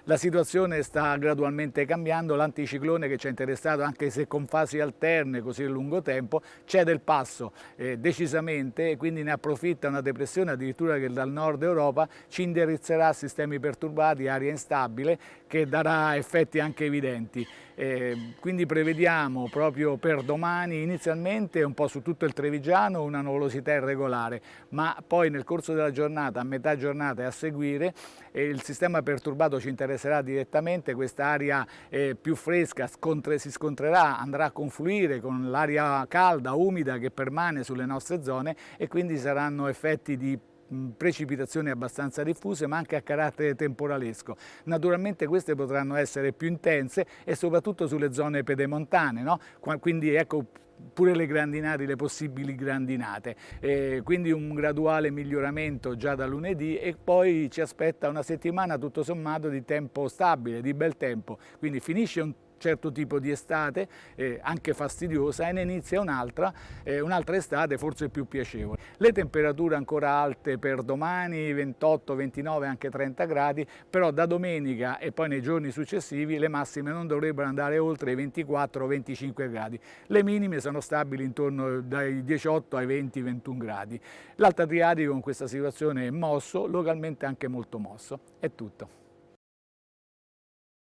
La situazione sta gradualmente cambiando, l'anticiclone che ci ha interessato, anche se con fasi alterne così a lungo tempo, cede il passo decisamente e quindi ne approfitta una depressione addirittura che dal nord Europa ci indirizzerà a sistemi perturbati, aria instabile, che darà effetti anche evidenti. Quindi prevediamo proprio per domani inizialmente un po' su tutto il Trevigiano una nuvolosità irregolare, ma poi nel corso della giornata, a metà giornata e a seguire, il sistema perturbato ci interesserà direttamente, questa aria più fresca si scontrerà, andrà a confluire con l'aria calda, umida che permane sulle nostre zone e quindi saranno effetti di precipitazioni abbastanza diffuse ma anche a carattere temporalesco. Naturalmente queste potranno essere più intense e soprattutto sulle zone pedemontane, no? Quindi ecco pure le grandinate, le possibili grandinate, quindi un graduale miglioramento già da lunedì e poi ci aspetta una settimana tutto sommato di tempo stabile, di bel tempo, quindi finisce un certo tipo di estate, anche fastidiosa, e ne inizia un'altra estate forse più piacevole. Le temperature ancora alte per domani, 28, 29, anche 30 gradi, però da domenica e poi nei giorni successivi le massime non dovrebbero andare oltre i 24-25 gradi. Le minime sono stabili intorno dai 18 ai 20-21 gradi. L'Alto Adriatico con questa situazione è mosso, localmente anche molto mosso. È tutto.